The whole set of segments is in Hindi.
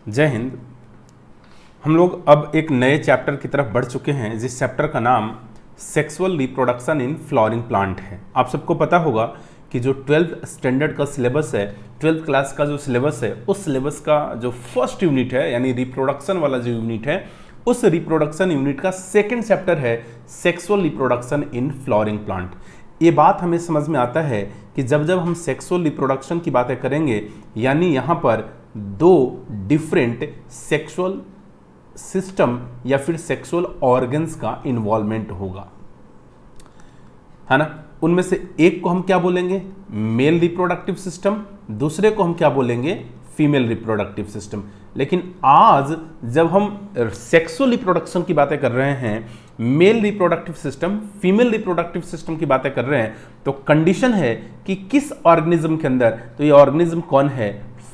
जय हिंद। हम लोग अब एक नए चैप्टर की तरफ बढ़ चुके हैं, जिस चैप्टर का नाम sexual reproduction in flowering plant है। आप सबको पता होगा कि जो 12th स्टैंडर्ड का सिलेबस है, 12th क्लास का जो सिलेबस है, उस सिलेबस का जो फर्स्ट यूनिट है यानी रिप्रोडक्शन वाला जो यूनिट है, उस रिप्रोडक्शन यूनिट का सेकेंड चैप्टर है sexual reproduction in flowering plant. ये बात हमें समझ में आता है कि जब हम सेक्सुअल रिप्रोडक्शन की बातें करेंगे, यानी यहाँ पर दो डिफरेंट सेक्सुअल सिस्टम या फिर सेक्सुअल ऑर्गन्स का इन्वॉल्वमेंट होगा, है ना। उनमें से एक को हम क्या बोलेंगे, मेल रिप्रोडक्टिव सिस्टम, दूसरे को हम क्या बोलेंगे, फीमेल रिप्रोडक्टिव सिस्टम। लेकिन आज जब हम सेक्सुअल रिप्रोडक्शन की बातें कर रहे हैं, mail reproductive system, female reproductive system की बातें कर रहे हैं, तो कंडीशन है कि किस ऑर्गेनिज्म के अंदर, तो ये ऑर्गेनिज्म कौन है,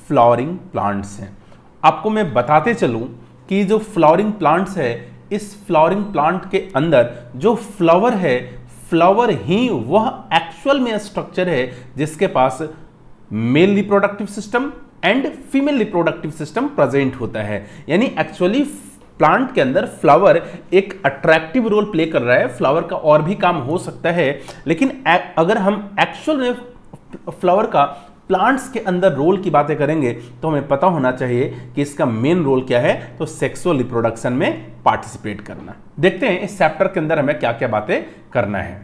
फ्लावरिंग प्लांट्स हैं। आपको मैं बताते चलूं कि जो फ्लावरिंग प्लांट्स है, इस फ्लावरिंग प्लांट के अंदर जो फ्लावर है, फ्लावर ही वह एक्चुअल में स्ट्रक्चर है जिसके पास male reproductive system and female reproductive system present होता है। यानी एक्चुअली प्लांट के अंदर फ्लावर एक अट्रैक्टिव रोल प्ले कर रहा है। फ्लावर का और भी काम हो सकता है, लेकिन अगर हम एक्चुअल में फ्लावर का प्लांट्स के अंदर रोल की बातें करेंगे तो हमें पता होना चाहिए कि इसका मेन रोल क्या है, तो सेक्सुअल रिप्रोडक्शन में पार्टिसिपेट करना। देखते हैं इस चैप्टर के अंदर हमें क्या क्या बातें करना है।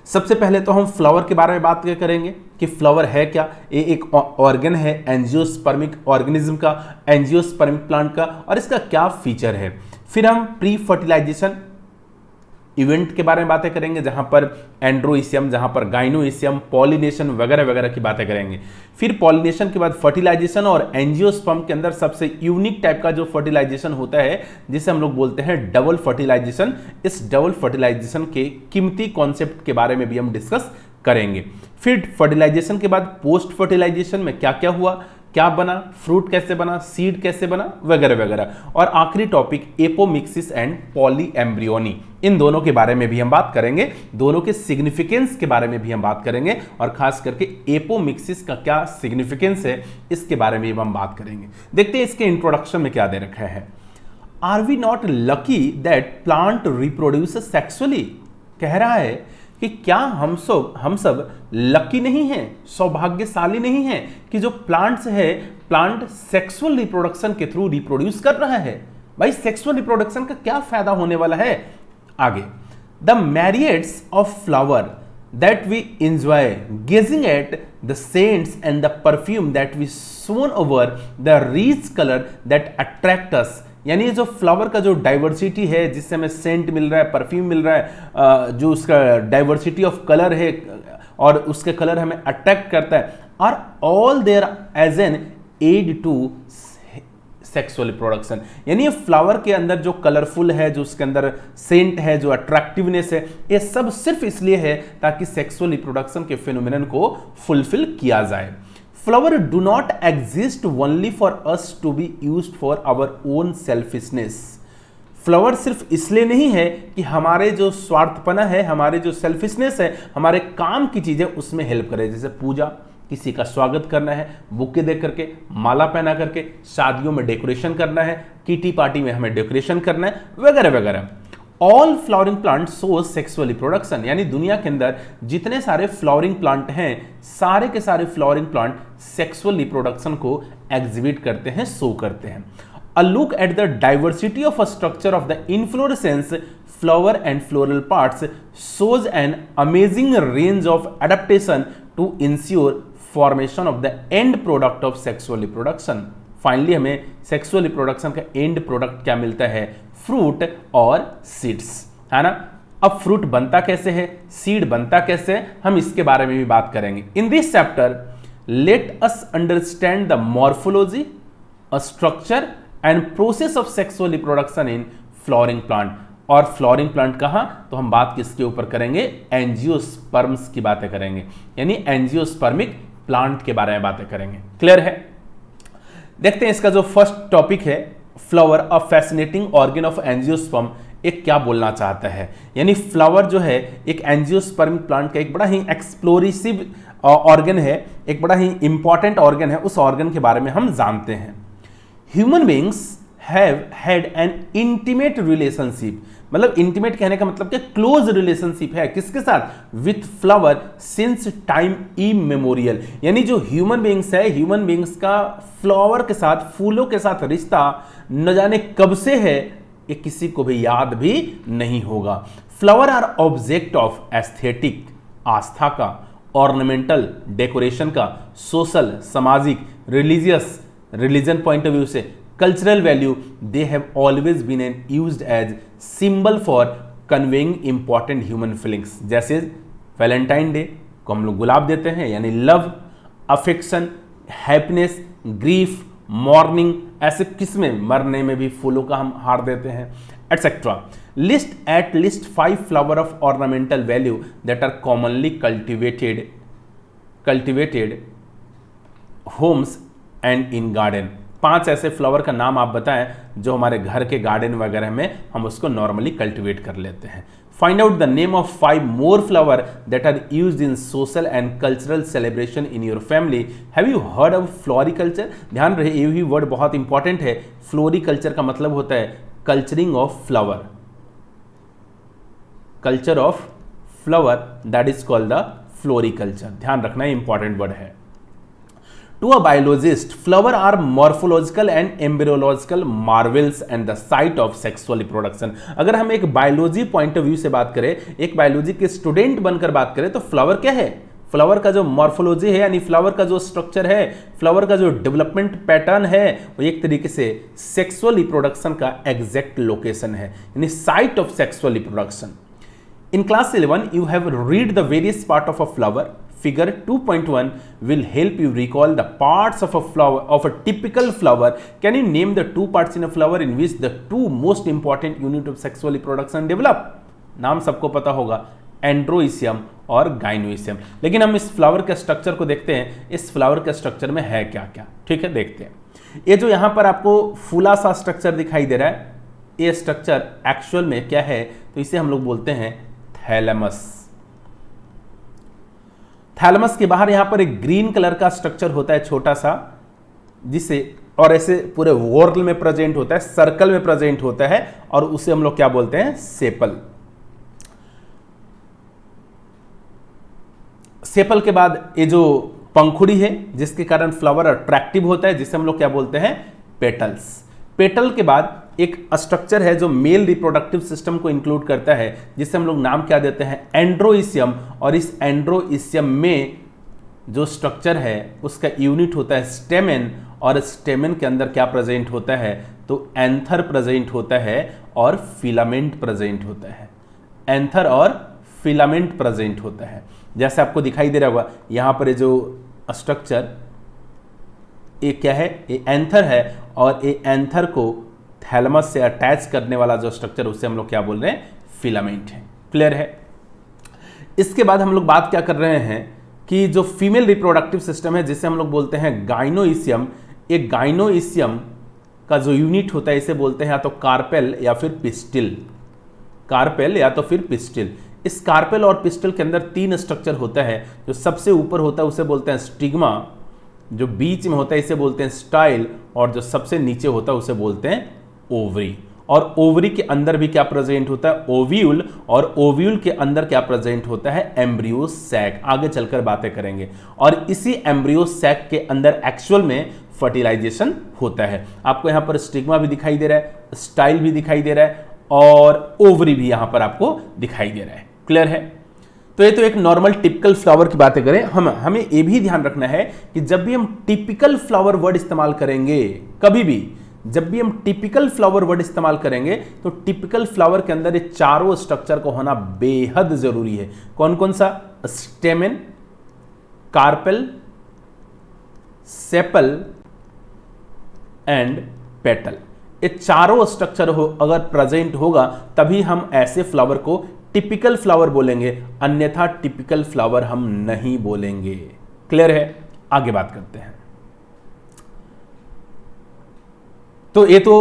सबसे पहले तो हम फ्लावर के बारे में बात करेंगे कि फ्लावर है क्या। ये एक ऑर्गन है एंजियोस्पर्मिक ऑर्गेनिज्म का, एंजियोस्पर्मिक प्लांट का, और इसका क्या फीचर है। फिर हम प्री फर्टिलाइजेशन इवेंट के बारे में बातें करेंगे, जहां पर एंड्रोइसियम, जहां पर गाइनोइसियम, पॉलिनेशन वगैरह वगैरह की बातें करेंगे। फिर पॉलिनेशन के बाद फर्टिलाइजेशन, और एंजियोस्पर्म के अंदर सबसे यूनिक टाइप का जो फर्टिलाइजेशन होता है जिसे हम लोग बोलते हैं डबल फर्टिलाइजेशन। इस डबल फर्टिलाइजेशन के कीमती कॉन्सेप्ट के बारे में भी हम डिस्कस करेंगे। फिर फर्टिलाइजेशन के बाद पोस्ट फर्टिलाइजेशन में क्या क्या हुआ, क्या बना, फ्रूट कैसे बना, सीड कैसे बना, वगैरह वगैरह। और आखिरी topic apomixis and polyembryony, इन दोनों के बारे में भी हम बात करेंगे, दोनों के सिग्निफिकेंस के बारे में भी हम बात करेंगे, और खास करके एपोमिक्सिस का क्या सिग्निफिकेंस है इसके बारे में भी हम बात करेंगे। देखते हैं इसके इंट्रोडक्शन में क्या दे रखा है। Are we not lucky that plant reproduce sexually, कह रहा है कि क्या हम सब लकी नहीं हैं, सौभाग्यशाली नहीं हैं कि जो प्लांट्स है, प्लांट सेक्सुअल रिप्रोडक्शन के थ्रू रिप्रोड्यूस कर रहा है। भाई सेक्सुअल रिप्रोडक्शन का क्या फायदा होने वाला है आगे। The myriads of flower that we enjoy gazing at the scents and the perfume that we sown over the rich color that attract us। यानी जो फ्लावर का जो डाइवर्सिटी है, जिससे हमें सेंट मिल रहा है, परफ्यूम मिल रहा है, जो उसका डाइवर्सिटी ऑफ कलर है और उसके कलर हमें अट्रैक्ट करता है, are all there as an aid to sexual reproduction. यानी ये फ्लावर के अंदर जो कलरफुल है, जो उसके अंदर सेंट है, जो अट्रैक्टिवनेस है, ये सब सिर्फ इसलिए है ताकि सेक्सुअल रिप्रोडक्शन के फिनोमिनन को फुलफिल किया जाए। Flower do not exist only for us to be used for our own selfishness. Flower सिर्फ इसलिए नहीं है कि हमारे जो स्वार्थपना है, हमारे जो सेल्फिशनेस है, हमारे काम की चीजें उसमें हेल्प करे, जैसे पूजा, किसी का स्वागत करना है, बुके दे करके, माला पहना करके, शादियों में डेकोरेशन करना है, किटी पार्टी में हमें डेकोरेशन करना है, वगैरह वगैरह। All flowering plant shows sexual reproduction, यानी दुनिया के अंदर जितने सारे फ्लावरिंग प्लांट हैं, सारे के सारे फ्लावरिंग प्लांट सेक्सुअल रिप्रोडक्शन को एग्जिबिट करते हैं, शो करते हैं। A look at the diversity of a structure of the inflorescence, flower and floral parts shows an amazing range of adaptation to ensure formation of the end product of sexual reproduction। Finally हमें सेक्सुअल रिप्रोडक्शन का एंड प्रोडक्ट क्या मिलता है, फ्रूट और सीड्स, है ना। अब फ्रूट बनता कैसे है, सीड बनता कैसे है, हम इसके बारे में भी बात करेंगे। In this chapter let us understand the morphology, a structure and process of sexual reproduction in flowering plant. और फ्लावरिंग प्लांट कहां, तो हम बात किसके ऊपर करेंगे, एंजियोस्पर्म्स की बातें करेंगे, यानी एंजियोस्पर्मिक प्लांट के बारे में बातें करेंगे। क्लियर है। देखते हैं इसका जो फर्स्ट टॉपिक है, flower a fascinating organ of angiosperm, एक क्या बोलना चाहता है। यानी फ्लावर जो है एक एंजियोस्पर्मिक प्लांट का एक बड़ा ही एक्सप्लोरेसिव ऑर्गन है, एक बड़ा ही इंपॉर्टेंट ऑर्गन है। उस ऑर्गन के बारे में हम जानते हैं। Human beings have had an intimate relationship, मतलब इंटीमेट कहने का मतलब क्या, क्लोज रिलेशनशिप है किसके साथ, with flower since time immemorial. यानी जो ह्यूमन बींग्स है, ह्यूमन बींग्स का फ्लावर के साथ, फूलों के साथ रिश्ता न जाने कब से है, ये किसी को भी याद भी नहीं होगा। Flower are object of aesthetic, आस्था का, ऑर्नामेंटल डेकोरेशन का, सोशल सामाजिक, religious religion point of view से, cultural value, they have always been an used as symbol for conveying important human feelings. जैसे वैलेंटाइन डे को हम लोग गुलाब देते हैं, यानी love, affection, happiness, grief, mourning, ऐसे किसमें, मरने में भी फूलों का हम हार देते हैं, etcetera. List at least 5 flower of ornamental value that are commonly cultivated homes and in garden. 5 ऐसे फ्लावर का नाम आप बताएं जो हमारे घर के गार्डन वगैरह में हम उसको नॉर्मली कल्टिवेट कर लेते हैं। Find out the name of 5 more flower that are used in social and cultural celebration in your family. Have you heard of floriculture? ध्यान रहे ये भी वर्ड बहुत इंपॉर्टेंट है। फ्लोरिकल्चर का मतलब होता है culturing of flower, culture of flower, that is called the floriculture. ध्यान रखना इंपॉर्टेंट वर्ड है। To a biologist, flower are morphological and embryological marvels and the site of sexual reproduction। अगर हम एक बायोलॉजी पॉइंट ऑफ व्यू से बात करें, एक बायोलॉजी के स्टूडेंट बनकर बात करें, तो फ्लावर क्या है? फ्लावर का जो मॉर्फोलॉजी है, यानी फ्लावर का जो स्ट्रक्चर है, फ्लावर का जो डेवलपमेंट पैटर्न है, वो एक तरीके से सेक्सुअल रिप्रोडक्शन का एग्जैक्ट लोकेशन है, यानी site of sexual reproduction. In class 11, you have read the various part of a flower. Figure 2.1 will help you recall the parts of a flower, of a typical flower. Can you name the 2 parts in a flower in which the 2 most important unit of sexual reproduction develop? नाम सबको पता होगा, एंड्रोइसियम और गाइनोइसियम। लेकिन हम इस फ्लावर के स्ट्रक्चर को देखते हैं, इस फ्लावर के स्ट्रक्चर में है क्या क्या, ठीक है, देखते हैं। ये जो यहाँ पर आपको फूला सा स्ट्रक्चर दिखाई दे रहा है, ये स्ट्रक्चर एक्चुअल में क्या है, तो इसे हम लोग बोलते हैं थैलेमस। थैलेमस के बाहर यहां पर एक ग्रीन कलर का स्ट्रक्चर होता है छोटा सा, जिसे और ऐसे पूरे वॉर्ल में प्रेजेंट होता है, सर्कल में प्रेजेंट होता है, और उसे हम लोग क्या बोलते हैं, सेपल। सेपल के बाद ये जो पंखुड़ी है जिसके कारण फ्लावर अट्रैक्टिव होता है, जिसे हम लोग क्या बोलते हैं, पेटल्स। पेटल के बाद एक स्ट्रक्चर है जो मेल रिप्रोडक्टिव सिस्टम को इंक्लूड करता है, जिसे हम लोग नाम क्या देते हैं, एंड्रोइसियम। और इस एंड्रोइसियम में जो स्ट्रक्चर है उसका यूनिट होता है स्टेमेन, और स्टेमेन के अंदर क्या प्रेजेंट होता है, तो एंथर प्रेजेंट होता है और फिलामेंट प्रेजेंट होता है, एंथर और फिलामेंट प्रेजेंट होता है। जैसे आपको दिखाई दे रहा होगा यहाँ पर जो स्ट्रक्चर, ये क्या है, ये एंथर है, और ये एंथर को थैलेमस से अटैच करने वाला जो स्ट्रक्चर, उसे हम लोग क्या बोल रहे हैं, फिलामेंट है। क्लियर है? इसके बाद हम लोग बात क्या कर रहे हैं कि जो फीमेल रिप्रोडक्टिव सिस्टम है, जिसे हम लोग बोलते हैं गाइनोइसियम, एक गाइनोइसियम का जो यूनिट होता है इसे बोलते हैं या तो कार्पेल या फिर पिस्टिल, कार्पेल या तो फिर पिस्टिल। इस कार्पेल और पिस्टिल के अंदर 3 स्ट्रक्चर होता है। जो सबसे ऊपर होता है उसे बोलते हैं स्टिग्मा, जो बीच में होता है इसे बोलते हैं स्टाइल, और जो सबसे नीचे होता है उसे बोलते हैं ओवरी। और ओवरी के अंदर भी क्या प्रेजेंट होता है, ओव्यूल, और ओव्यूल के अंदर क्या प्रेजेंट होता है, एम्ब्रियो सैक। आगे चलकर बातें करेंगे। और इसी एम्ब्रियो सैक के अंदर एक्चुअल में फर्टिलाइजेशन होता है। आपको यहाँ पर स्टिग्मा भी दिखाई दे रहा है, स्टाइल भी दिखाई दे रहा है, और ओवरी भी यहाँ पर आपको दिखाई दे रहा है। क्लियर है? तो ये तो एक नॉर्मल टिपिकल फ्लावर की बातें करें। हमें ये भी ध्यान रखना है कि जब भी हम टिपिकल फ्लावर वर्ड इस्तेमाल करेंगे, कभी भी जब भी हम टिपिकल फ्लावर वर्ड इस्तेमाल करेंगे, तो टिपिकल फ्लावर के अंदर ये चारों स्ट्रक्चर को होना बेहद जरूरी है। कौन कौन सा? Stamen, carpel, sepal and petal. ये चारों स्ट्रक्चर हो अगर प्रेजेंट होगा तभी हम ऐसे फ्लावर को टिपिकल फ्लावर बोलेंगे, अन्यथा टिपिकल फ्लावर हम नहीं बोलेंगे। क्लियर है? आगे बात करते हैं। तो ये तो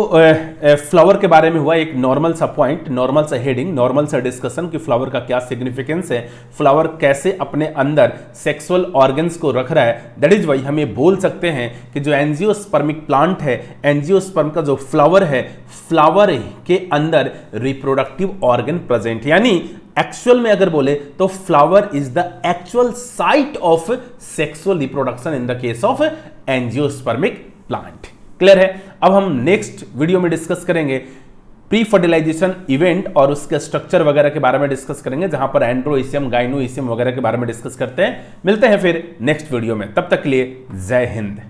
फ्लावर के बारे में हुआ एक नॉर्मल सा पॉइंट, नॉर्मल सा हेडिंग, नॉर्मल सा डिस्कशन कि फ्लावर का क्या सिग्निफिकेंस है, फ्लावर कैसे अपने अंदर सेक्सुअल ऑर्गन्स को रख रहा है। दैट इज वाई हम ये बोल सकते हैं कि जो एंजियोस्पर्मिक प्लांट है, एंजियोस्पर्म का जो फ्लावर है, फ्लावर के अंदर रिप्रोडक्टिव ऑर्गन प्रेजेंट, यानी एक्चुअल में अगर बोले तो flower is the actual site of sexual reproduction in the case of angiospermic plant. Clear है। अब हम नेक्स्ट वीडियो में डिस्कस करेंगे प्री फर्टिलाइजेशन इवेंट और उसके स्ट्रक्चर वगैरह के बारे में डिस्कस करेंगे, जहां पर एंड्रोइसियम, गाइनोइसियम वगैरह के बारे में डिस्कस करते हैं। मिलते हैं फिर नेक्स्ट वीडियो में, तब तक के लिए जय हिंद।